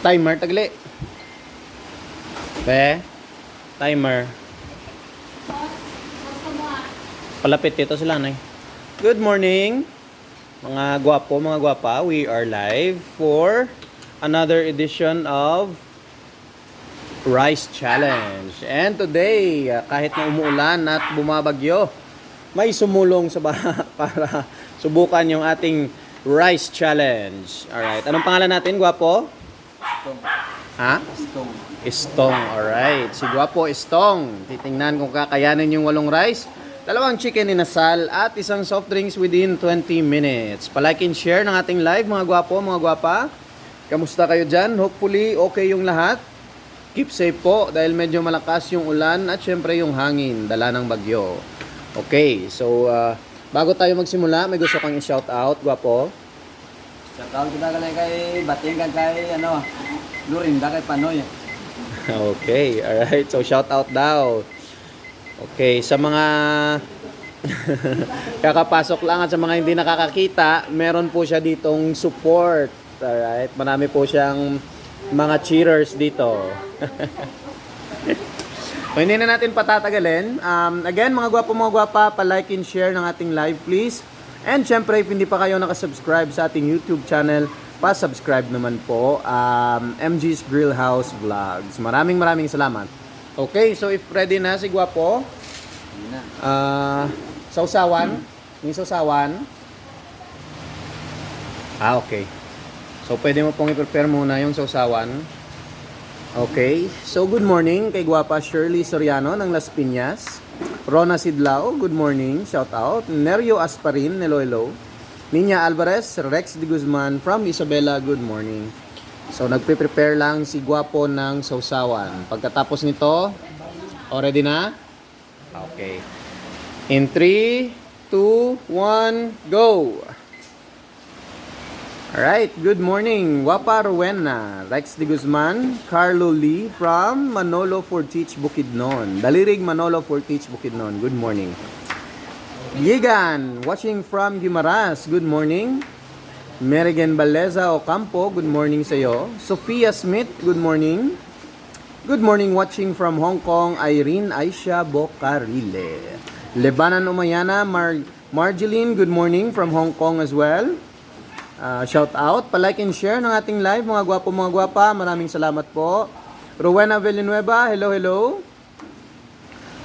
Timer, tagli. Be, timer. Palapit dito sila, Nay. Good morning, mga gwapo, mga gwapa. We are live for another edition of Rice Challenge. And today, kahit na umuulan at bumabagyo, may sumulong sa para subukan yung ating Rice Challenge. Alright, anong pangalan natin, gwapo? Istong. Ha? Istong. Istong, alright. Si Gwapo Istong. Titingnan kung kakayanin yung 8 rice, 2 chicken inasal, at 1 soft drinks within 20 minutes. Palike and share ng ating live, mga gwapo, mga gwapa. Kamusta kayo dyan? Hopefully, okay yung lahat. Keep safe po dahil medyo malakas yung ulan at syempre yung hangin, dala ng bagyo. Okay, so bago tayo magsimula, may gusto kang i-shout out, gwapo. Shoutout kita kay Bating kay Lurinda kay Panoy. Okay, alright. So, shout out daw. Okay, sa mga kakapasok lang at sa mga hindi nakakakita, meron po siya ditong support. Alright, marami po siyang mga cheerers dito. So, hindi na natin patatagalin. Again, mga gwapo, mga gwapa, pa-like and share ng ating live, please. And syempre, if hindi pa kayo nakasubscribe sa ating YouTube channel, pa-subscribe naman po, MG's Grill House Vlogs. Maraming salamat. Okay, so if ready na si Gwapo, sausawan, may sausawan. Okay. So pwede mo pong i-prepare muna yung sausawan. Okay, so good morning kay Gwapa Shirley Soriano ng Las Piñas. Rona Sidlao, good morning, shout out. Nerio Asparin, hello. Ninya Alvarez, Rex de Guzman from Isabela, good morning. So nagpe-prepare lang si Gwapo ng sausawan. Pagkatapos nito, ready na? Okay. In 3, 2, 1, go! Alright, good morning, Gwapa Rowena, Rex de Guzman, Carlo Lee from Manolo Fortich, Bukidnon. Dalirig Manolo Fortich, Bukidnon, good morning. Gigan, watching from Guimaras, good morning. Merigen Baleza Ocampo, good morning sa iyo. Sophia Smith, good morning. Good morning, watching from Hong Kong, Irene Aisha Bocarile. Lebanon Umayana, Marjeline, good morning from Hong Kong as well. Shout out, pa-like and share ng ating live, mga gwapo, mga gwapa. Maraming salamat po. Rowena Villanueva, hello.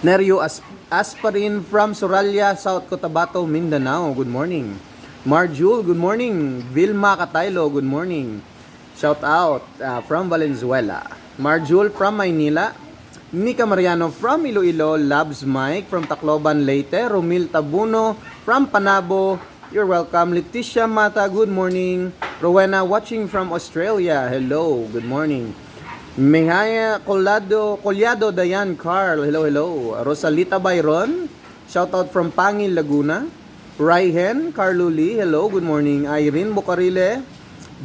Nerio Asparin from Soraya, South Cotabato, Mindanao, good morning. Marjul, good morning. Vilma Cataylo, good morning. Shout out from Valenzuela. Marjul from Maynila. Nika Mariano from Iloilo. Labs Mike from Tacloban, Leyte. Romil Tabuno from Panabo. You're welcome. Leticia Mata, good morning. Rowena watching from Australia. Hello, good morning. Mihaya Collado Dayan Carl. Hello. Rosalita Byron. Shout out from Pangil, Laguna. Raihen Carlo Lee. Hello, good morning. Irene Bocarile.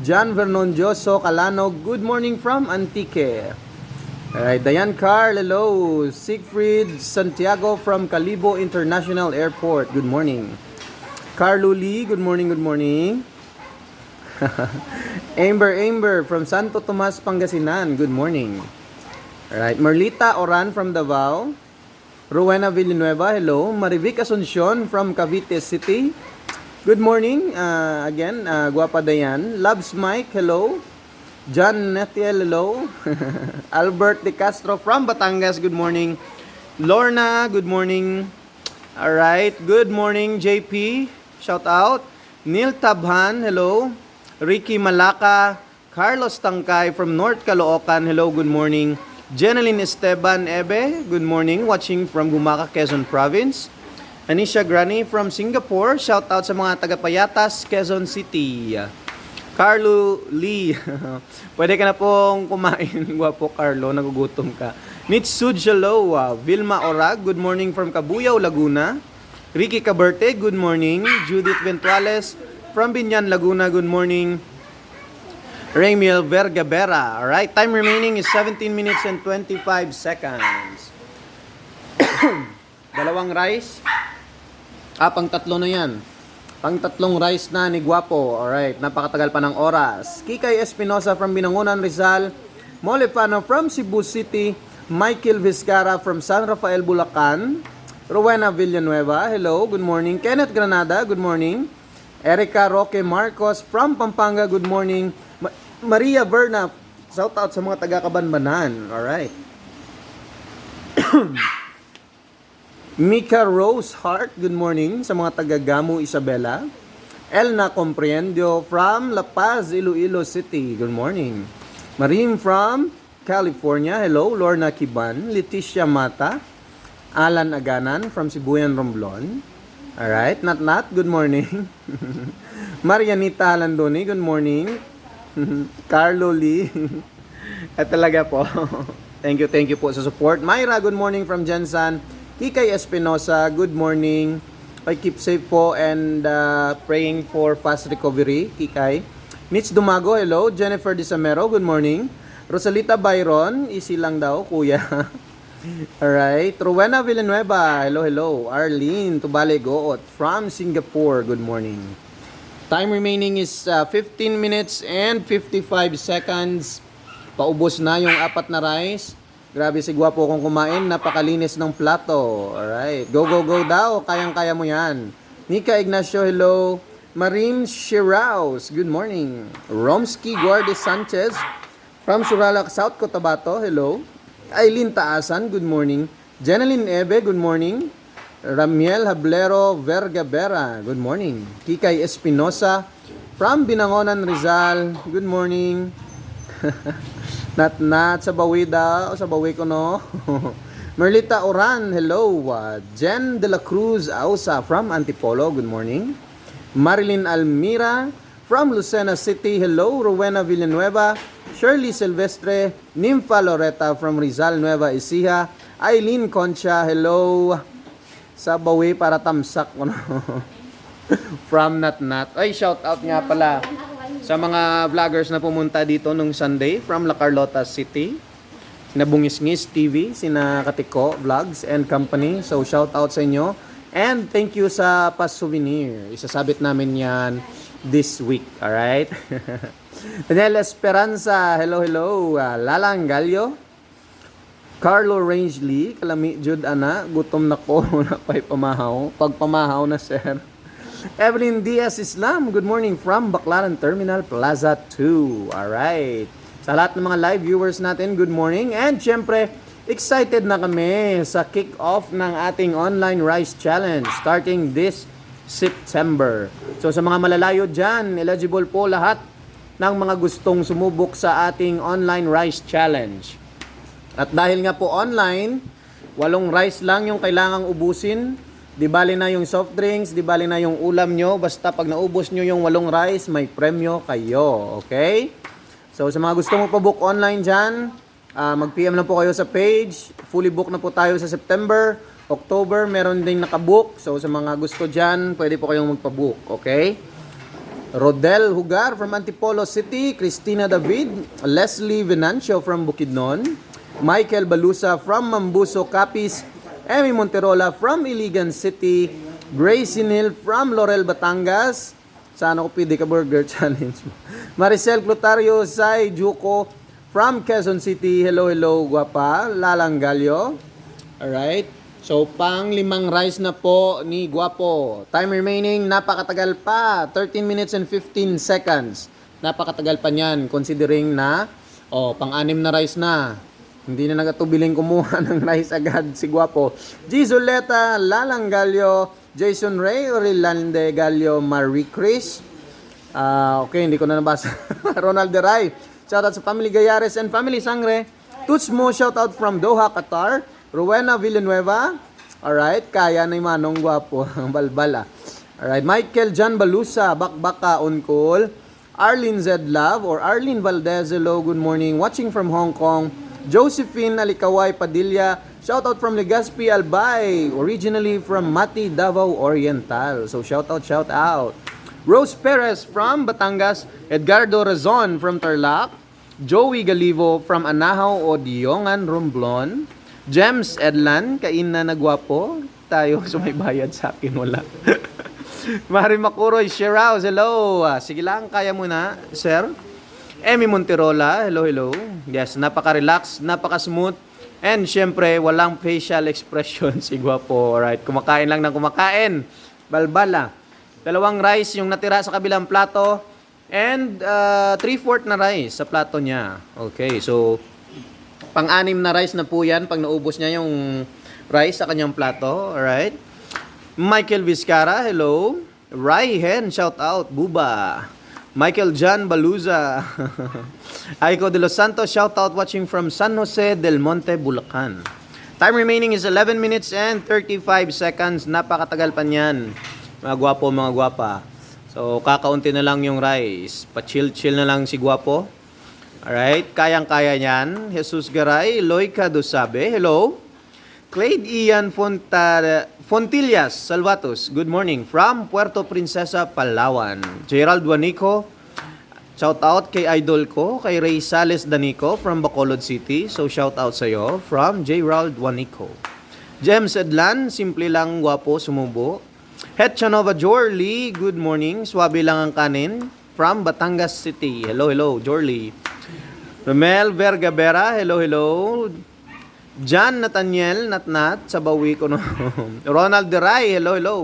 John Vernon Joso Calanog. Good morning from Antique. Alright, Dayan Carl. Hello. Siegfried Santiago from Calibo International Airport. Good morning. Carlo Lee. Good morning. Amber from Santo Tomas, Pangasinan. Good morning. Alright, Merlita Oran from Davao. Rowena Villanueva, hello. Marivic Asuncion from Cavite City. Good morning. Again, Guapa Dayan. Loves Mike, hello. John Netiel, hello. Albert De Castro from Batangas, good morning. Lorna, good morning. Alright, good morning, JP. Shout out. Neil Tabhan, hello. Ricky Malaka, Carlos Tangkay from North Caloocan, hello, good morning. Jeneline Esteban Ebe, good morning, watching from Gumaca, Quezon Province. Anisha Grani from Singapore, shout out sa mga taga-Payatas, Quezon City. Carlo Lee, pwede ka na pong kumain, Gwapo Carlo, nagugutom ka. Mitsud Jalowa, Vilma Orag, good morning from Cabuyao, Laguna. Ricky Caberte, good morning. Judith Ventuales from Binyan, Laguna, good morning. Ramiel Vergabera. Alright, time remaining is 17 minutes and 25 seconds. 2 rice. Pang 3 na yan. Pang tatlong rice na ni Guapo. Alright, napakatagal pa ng oras. Kikay Espinosa from Binangonan, Rizal. Molefano from Cebu City. Michael Vizcara from San Rafael, Bulacan. Rowena Villanueva, hello, good morning. Kenneth Granada, good morning. Erica Roque Marcos from Pampanga, good morning. Maria Verna, shout out sa mga taga-Kabanbanan. Alright. Mika Rose Hart, good morning sa mga taga-Gamu Isabela. Elna Comprehendio from La Paz, Iloilo City, good morning. Marim from California, hello. Lorna Kiban, Leticia Mata, Alan Aganan from Sibuyan, Romblon. Alright, Nat, good morning. Marianita Landoni, good morning. Carlo Lee. At talaga po. Thank you po sa support. Myra, good morning from Jensan. Kikay Espinosa, good morning. I keep safe po and praying for fast recovery, Kikay. Mitch Dumago, hello. Jennifer Disamero, good morning. Rosalita Byron, easy lang daw, kuya. Alright. Rowena Villanueva, hello. Arlene Tubale Goot from Singapore, good morning. Time remaining is 15 minutes and 55 seconds. Paubos na yung 4 na rice. Grabe si Guapo kung kumain, napakalinis ng plato. Alright. Go daw, kayang-kaya mo yan. Nika Ignacio, hello. Marim Shiraus, good morning. Romsky Guardi Sanchez from Suralac, South Cotabato, hello. Aileen Taasan, good morning. Jeneline Ebe, good morning. Ramiel Hablero Vergabera, good morning. Kikay Espinosa from Binangonan, Rizal, good morning. Nat sa bawi daw, sa bawi ko no. Merlita Oran, hello. Jen De La Cruz Ausa from Antipolo, good morning. Marilyn Almira from Lucena City, hello. Rowena Villanueva, Shirley Silvestre, Nympha Loretta from Rizal, Nueva Ecija. Eileen Concha, hello. Sa bawi para tamsak ko no. From Nat. Ay, shout out nga pala sa mga vloggers na pumunta dito nung Sunday from La Carlota City. Sina Bungisngis TV, sina Katiko Vlogs and Company. So shout out sa inyo. And thank you sa pa-souvenir. Isasabit namin yan this week. Alright? Daniel Esperanza, hello. Lalang Galyo. Carlo Rangeley, kalami jud ana, gutom na ko, na pa'y pamahaw. Pagpamahaw na sir. Evelyn Diaz Islam, good morning from Baclaran Terminal Plaza 2. Alright. Sa lahat ng mga live viewers natin, good morning. And syempre, excited na kami sa kick-off ng ating online rice challenge starting this September. So sa mga malalayo dyan, eligible po lahat ng mga gustong sumubok sa ating online rice challenge. At dahil nga po online, 8 rice lang yung kailangang ubusin. Di bali na yung soft drinks, di bali na yung ulam nyo. Basta pag naubos nyo yung 8 rice, may premyo kayo. Okay? So sa mga gusto mo pa-book online dyan, mag-PM lang po kayo sa page. Fully book na po tayo sa September. October, meron ding nakabook. So sa mga gusto dyan, pwede po kayong magpa-book. Okay? Rodel Hugar from Antipolo City. Christina David. Leslie Venancio from Bukidnon. Michael Balusa from Mambuso, Capiz. Emmy Monterola from Iligan City. Gracie Neal from Laurel, Batangas. Sana ko pwede ka burger challenge mo. Maricel Clotario Sai Juco from Quezon City. Hello, guwapa. Lalang Galyo. Alright. So, pang 5 rice na po ni Guapo. Time remaining, napakatagal pa. 13 minutes and 15 seconds. Napakatagal pa niyan, considering na, pang-6 na rice na. Hindi na nagatubiling kumuha ng rice agad si Guapo. Gizoleta, Lalang Galyo, Jason Ray, Orilande Galyo, Marie Chris. Okay, hindi ko na nabasa. Ronald Deray. Shoutout sa Family Gayares and Family Sangre. Tuts mo, shoutout from Doha, Qatar. Rowena Villanueva. Alright, kaya na yung Manong Guapo. Ang balbala. Alright, Michael John Balusa, Bakbaka, Uncol. Arlene Z. Love or Arlene Valdez, hello, good morning. Watching from Hong Kong. Josephine Alikaway Padilla, shout out from Legazpi Albay, originally from Mati, Davao Oriental. So shout out. Rose Perez from Batangas, Edgardo Razon from Tarlac, Joey Galivo from Anahaw o Diongan, Romblon, James Edlan, kain na nagwapo, tayo so may bayad sa akin wala. Mari Makuroy, Sheraus, hello. Sige lang, kaya mo na, sir. Emmy Monterola, hello, hello. Yes, napaka-relax, napaka-smooth. And syempre, walang facial expression si Guwapo. Alright, kumakain lang ng kumakain. Balbala. 2 rice yung natira sa kabilang plato. And 3/4 na rice sa plato niya. Okay, so pang-anim na rice na po yan pag naubos niya yung rice sa kanyang plato. Alright. Michael Vizcara, hello. Rai Hen, shout out. Buba. Michael John Baluza. Aiko de los Santos, shout out watching from San Jose del Monte, Bulacan. Time remaining is 11 minutes and 35 seconds. Napakatagal pa niyan. Mga gwapo, mga gwapa. So, kakaunti na lang yung rice. Pa-chill-chill na lang si Guwapo. Alright, kayang-kaya niyan. Jesus Garay, Loica Dosabe, hello. Clade Ian Fontillas Salvatos, good morning. From Puerto Princesa, Palawan. Gerald Wanico, shout out kay idol ko, kay Ray Sales Danico from Bacolod City. So, shout out sa'yo from Gerald Wanico. James Edlan, simple lang Guwapo, sumubo. Hetchanova Jorly, good morning. Swabe lang ang kanin. From Batangas City. Hello, hello, Jorly. Romel Vergabera, hello, hello. John Nathaniel, Natnat, sa bawi ko no. Ronald Deray, hello, hello.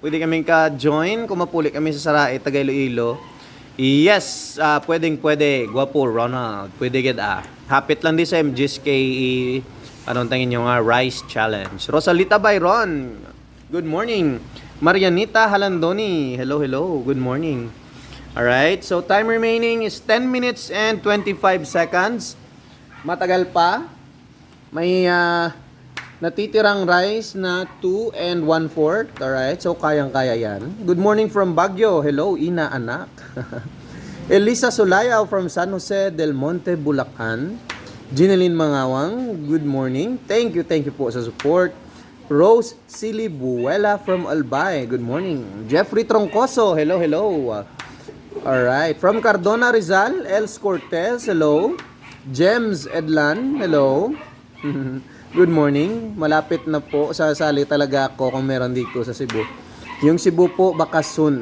Pwede kaming ka-join kung mapuli kami sa Sarae, Tagaylo-Ilo. Yes, pwede. Guwapo, Ronald. Pwede gid Hapit lang di sa MGS kay anong tangin yung rice challenge. Rosalita Byron, good morning. Marianita Halandoni, hello, hello. Good morning. Alright, so time remaining is 10 minutes and 25 seconds. Matagal pa. May natitirang rice na 2 and 1/4. Alright, so kayang-kaya yan. Good morning from Baguio. Hello, Ina Anak. Elisa Sulayaw from San Jose del Monte, Bulacan. Ginelyn Mangawang, good morning. Thank you po sa support. Rose Silibuela from Albay, good morning. Jeffrey Troncoso, hello, hello. Alright, from Cardona Rizal, Els Cortez, hello. James Edlan, hello. Good morning. Malapit na po, sasali talaga ako kung meron dito sa Cebu. Yung Cebu po, baka soon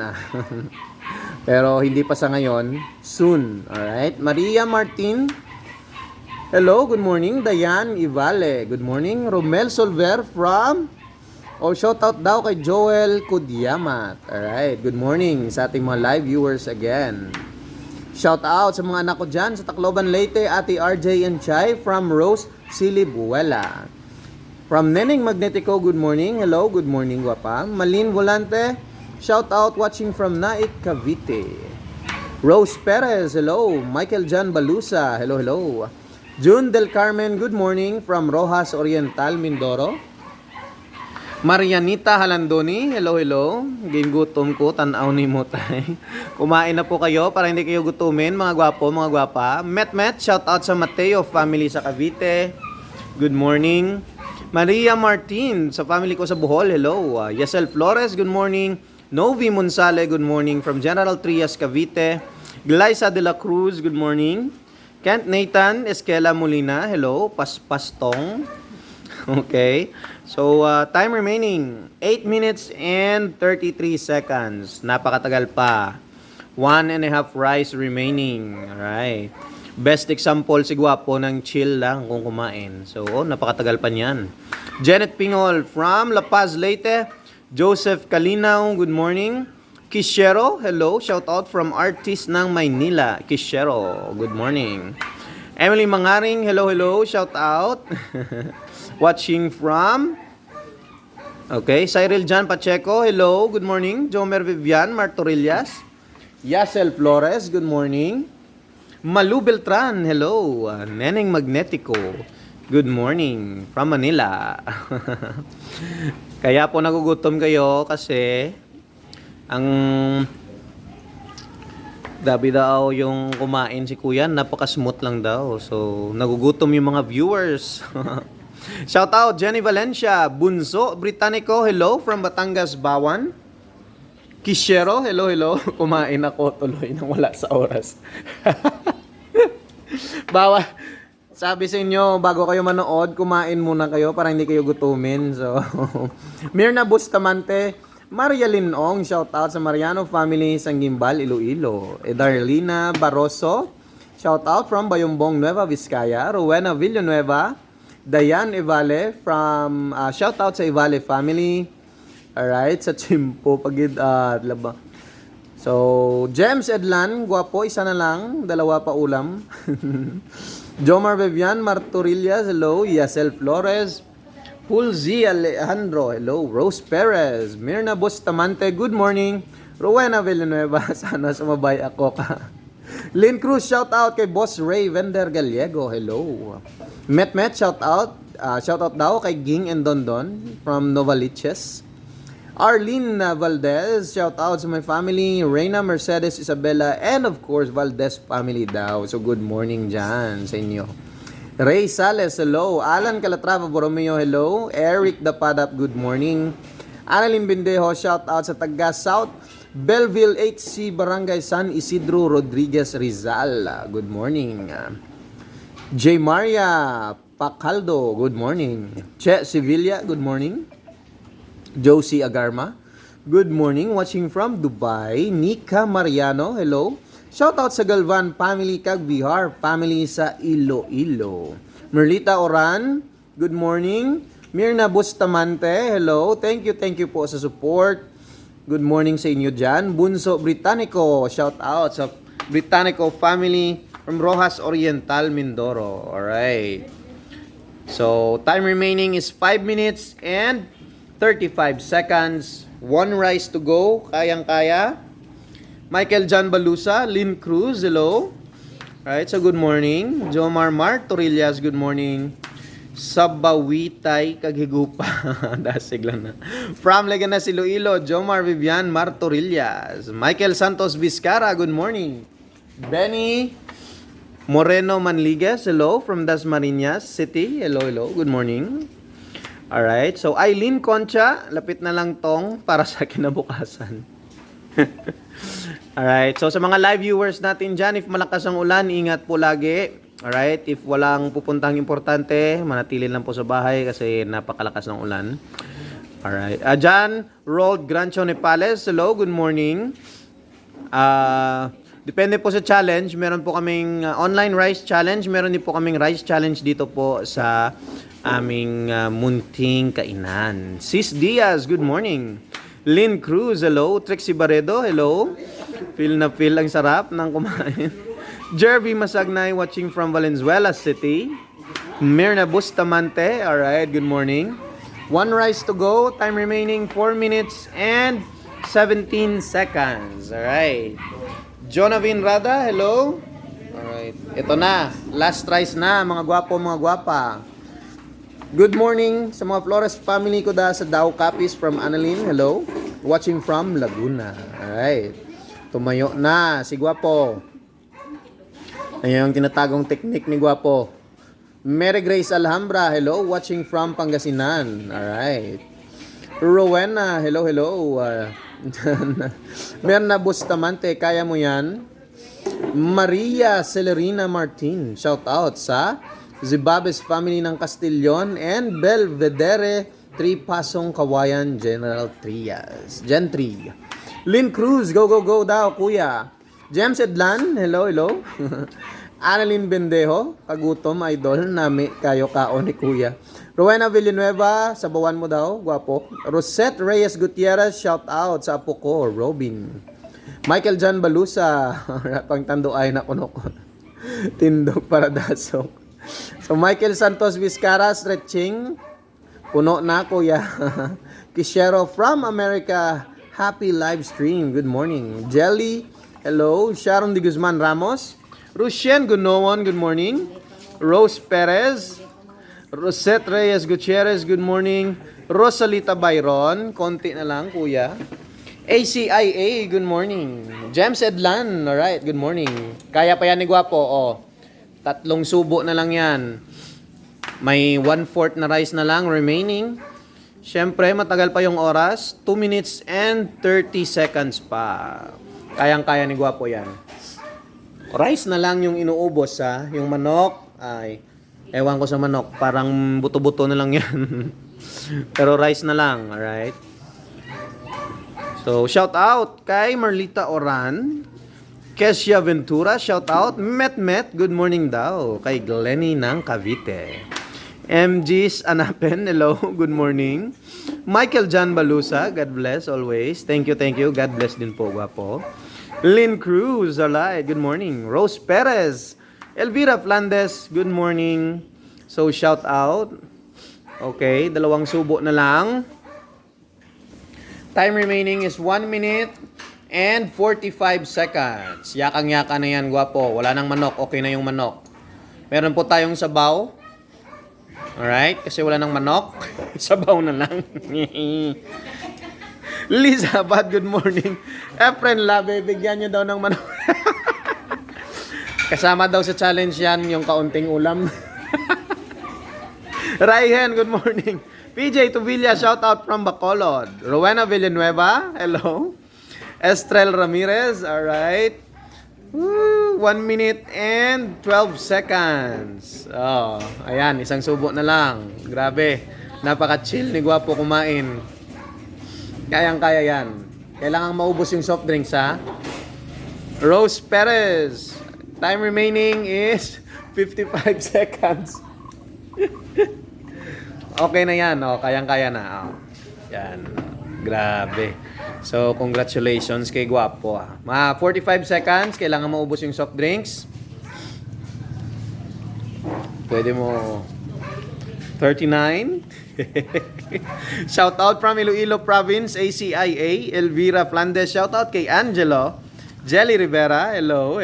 Pero hindi pa sa ngayon, soon. Alright, Maria Martin, hello, good morning. Dayan Ivale, good morning. Romel Solver from shout out daw kay Joel Kudyamat. Alright, good morning sa ating mga live viewers again. Shout out sa mga anak ko dyan sa Tacloban, Leyte, Ate RJ and Chai from Rose Silibuela. From Neneng Magnetico, good morning. Hello, good morning, guwapa. Malin Volante, shout out watching from Naik, Cavite. Rose Perez, hello. Michael John Balusa, hello, hello. June Del Carmen, good morning from Rojas Oriental, Mindoro. Marianita Halandoni, hello, hello. Gutom ko, tanaw ni mo tay. Kumain na po kayo para hindi kayo gutumin, mga gwapo, mga gwapa. Met, shout out sa Mateo family sa Cavite. Good morning. Maria Martin, sa family ko sa Bohol, hello. Yesel Flores, good morning. Novi Monsale, good morning from General Trias, Cavite. Glyza de la Cruz, good morning. Kent Nathan Esquela Molina, hello. Paspastong. Okay. So, time remaining, 8 minutes and 33 seconds. Napakatagal pa. 1.5 rice remaining. Alright. Best example si Guwapo ng chill lang kung kumain. So, napakatagal pa niyan. Janet Pingol from La Paz, Leyte. Joseph Kalinaw, good morning. Kishero, hello. Shout out from artist ng Maynila. Kishero, good morning. Emily Mangaring, hello, hello. Shout out. Watching from Cyril Jan Pacheco, hello, good morning. Jomer Vivian Martorillas. Yasel Flores, good morning. Malu Beltran, hello. Neneng Magnetico, good morning from Manila. Kaya po nagugutom kayo kasi ang dabi daw yung kumain si Kuya, napaka-smooth lang daw. So, nagugutom yung mga viewers. Shout out Jenny Valencia, Bunso Britannico, hello from Batangas, Bawan. Kishero, hello, hello. Kumain ako tuloy nang wala sa oras. Sabi sa inyo, bago kayo manood, kumain muna kayo para hindi kayo gutumin. So, Mirna Bustamante, Maria Linong, shout out sa Mariano family sa Gimbal, Iloilo. Darlina Barroso, shout out from Bayumbong, Nueva Vizcaya. Rowena Villanueva, Dayan Evale from shout out sa Evale family. Alright, sa Chimpo pagid laba. So, James Edlan, guwapo, isa na lang, dalawa pa ulam. Jomar Vivian Martorillas, hello. Yasel Flores, Pulzi Alejandro, hello. Rose Perez, Mirna Bustamante, good morning. Rowena Villanueva, sana sumabay ako ka. Lynn Cruz, shout out kay Boss Ray Vender Gallego, hello. Met, shout out daw kay Ging and Dondon from Novaliches. Arlene Valdez, shout out sa my family, Reina Mercedes Isabella, and of course, Valdez family daw. So, good morning dyan sa inyo. Ray Sales, hello. Alan Calatrava Borromeo, hello. Eric Dapadap, good morning. Annalyn Bindejo, shout out sa taga South Belleville HC Barangay San Isidro Rodriguez Rizal, good morning. J. Maria Pacaldo, good morning. Che Sevilla, good morning. Josie Agarma, good morning. Watching from Dubai. Nika Mariano, hello. Shout out sa Galvan family, Kagbihar family sa Iloilo. Merlita Oran, good morning. Mirna Bustamante, hello. Thank you po sa support. Good morning sa inyo dyan. Bunso Britannico, shout out sa Britannico family from Rojas Oriental, Mindoro. Alright. So, time remaining is 5 minutes and 35 seconds. 1 rice to go. Kayang-kaya. Michael John Balusa, Lynn Cruz, hello. Alright, so good morning. Jomar Martorillas, good morning. Sabawitay, Kaghigupa. Dasig lang na. From Leganas, Iloilo, Jomar Vivian Martorillas. Michael Santos Vizcara, good morning. Benny Moreno Manligues, hello. From Dasmariñas City, hello, good morning. Alright, so Eileen Concha, lapit na lang tong para sa kinabukasan. Alright, so sa mga live viewers natin dyan, if malakas ang ulan, ingat po lagi. Alright, if walang pupuntang importante, manatili lang po sa bahay kasi napakalakas ng ulan. Alright, dyan, Rold Grancho Nepales, hello, good morning. Depende po sa challenge, meron po kaming online rice challenge, meron din po kaming rice challenge dito po sa aming munting kainan. Sis Diaz, good morning. Lynn Cruz, hello. Trixie Barredo, hello. Feel na feel ang sarap ng kumain. Jervy Masagnay watching from Valenzuela City. Mirna Bustamante, alright, good morning. 1 rice to go, time remaining 4 minutes and 17 seconds. Alright. Jonavin Rada, hello. Alright, ito na. Last rice na, mga gwapo, mga gwapa. Good morning sa mga Flores family ko da sa Dao Capis from Annalyn. Hello. Watching from Laguna. Alright. Tumayo na si Gwapo. Ayan yung tinatagong technique ni Gwapo. Mary Grace Alhambra. Hello. Watching from Pangasinan. Alright. Rowena. Hello. Merna Bustamante. Kaya mo yan. Maria Celerina Martin. Shout out sa Zibabes family ng Castillon and Belvedere 3 Pasong Kawayan General Trias. Gen 3. Lynn Cruz, go daw kuya. James Edlan, hello. Annalyn Bendejo, kagutom idol nami kayo kaon ni kuya. Rowena Villanueva, sabawan mo daw, gwapo. Rosette Reyes Gutierrez, shout out sa apo ko, Robin. Michael John Balusa, pang tanduay na kuno ko. Tindog para dasok. So, Michael Santos Vizcara, stretching. Puno na, kuya. Kishero from America. Happy live stream. Good morning. Jelly, hello. Sharon de Guzman Ramos. Rushen Gunowan, good morning. Rose Perez. Rosette Reyes Gutierrez, good morning. Rosalita Byron, konti na lang, kuya. ACIA, good morning. James Edlan, alright, good morning. Kaya pa yan ni Gwapo, oh. 3 subo na lang yan. May 1/4 na rice na lang remaining. Siyempre, matagal pa yung oras. 2 minutes and 30 seconds pa. Kayang-kaya ni Gwapo yan. Rice na lang yung inuubos, ha. Yung manok, ay, ewan ko sa manok. Parang buto-buto na lang yan. Pero rice na lang, alright? So, shout out kay Marlita Oran. Kesia Ventura, shout out. Met, good morning daw. Kay Glenny ng Cavite. MG's Anapen, hello, good morning. Michael John Balusa, God bless always. Thank you. God bless din po, guwapo. Lynn Cruz, alright, good morning. Rose Perez, Elvira Flandes, good morning. So, shout out. Okay, 2 subo na lang. Time remaining is 1 minute and 45 seconds. Yakang-yaka na yan, guwapo. Wala nang manok, okay na yung manok. Meron po tayong sabaw. Alright, kasi wala nang manok. Sabaw na lang. Liza, bad good morning. Efren Labe, bigyan nyo daw ng manok. Kasama daw sa challenge yan, yung kaunting ulam. Raihen, good morning. PJ Tuvilla, shout out from Bacolod. Rowena Villanueva, hello. Estrel Ramirez, alright. 1 minute and 12 seconds. Oh, ayan, isang subo na lang. Grabe. Napaka-chill ni Gwapo kumain. Kayang-kaya yan. Kailangan maubos yung soft drinks, ha? Rose Perez. Time remaining is 55 seconds. Okay na yan. Oh, kayang-kaya na. Oh. Yan. Grabe. So, congratulations kay Gwapo. 45 seconds, kailangan maubos yung soft drinks. Pwede mo 39. Shout out from Iloilo Province, ACIA, Elvira Flandes. Shout out kay Angelo. Jelly Rivera, hello.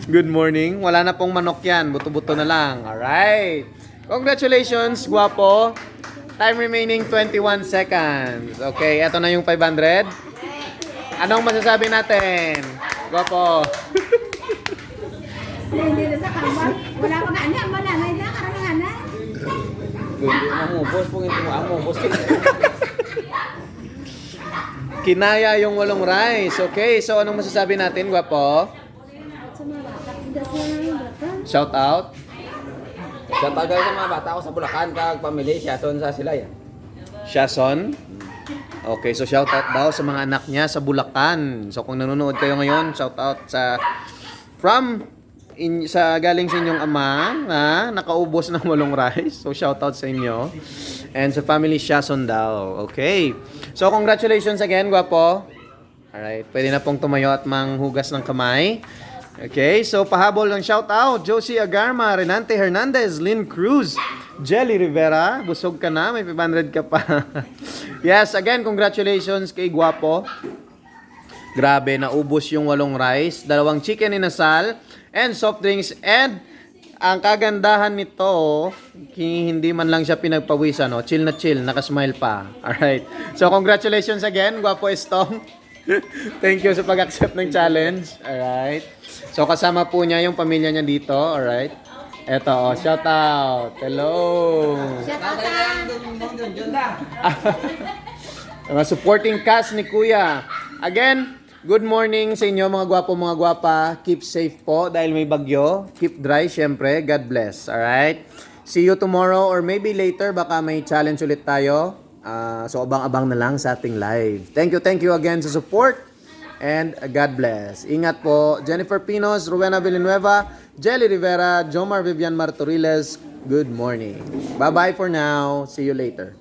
Good morning. Wala na pong manok yan, buto-buto na lang. Alright. Congratulations, Gwapo. Time remaining 21 seconds. Okay, eto na yung 500. Anong masasabi natin? Gwapo. Hindi na sa kamar. Wala pa nga na. Malanay na. Karang na. Hindi mo boss, kung hindi mo boss. Kinaya yung 8 rice. Okay, so anong masasabi natin, Gwapo? Shout out. Sa tagal sa mga bata ko sa Bulacan, kag pamilya siya, son sa sila yan. Shason. Okay, so shout out daw sa mga anak niya sa Bulacan. So kung nanonood kayo ngayon, shout out sa galing sa inyong ama na nakaubos ng 8 rice. So shout out sa inyo. And sa family Shason daw. Okay. So congratulations again, Gwapo. Alright, pwede na pong tumayo at manghugas ng kamay. Okay, so pahabol ng shout out, Josie Agarma, Renante Hernandez, Lynn Cruz, Jelly Rivera, busog ka na, may 500 ka pa. Yes, again, congratulations kay Gwapo. Grabe, naubos yung 8 rice, 2 chicken inasal, and soft drinks, and ang kagandahan nito, hindi man lang siya pinagpawisan, no? Chill na chill, nakasmile pa. Alright, so congratulations again, Gwapo Estong. Thank you sa pag-accept ng challenge. Alright. So kasama po niya yung pamilya niya dito. Alright. Eto, oh, shout out. Hello. Shout out Mga supporting cast ni Kuya. Again, good morning sa inyo mga gwapo, mga gwapa. Keep safe po dahil may bagyo. Keep dry syempre. God bless. Alright. See you tomorrow or maybe later. Baka may challenge ulit tayo. So abang-abang na lang sa ating live. Thank you again sa support. And God bless. Ingat po. Jennifer Pinos, Rowena Villanueva, Jelly Rivera, Jomar Vivian Martoriles. Good morning. Bye-bye for now. See you later.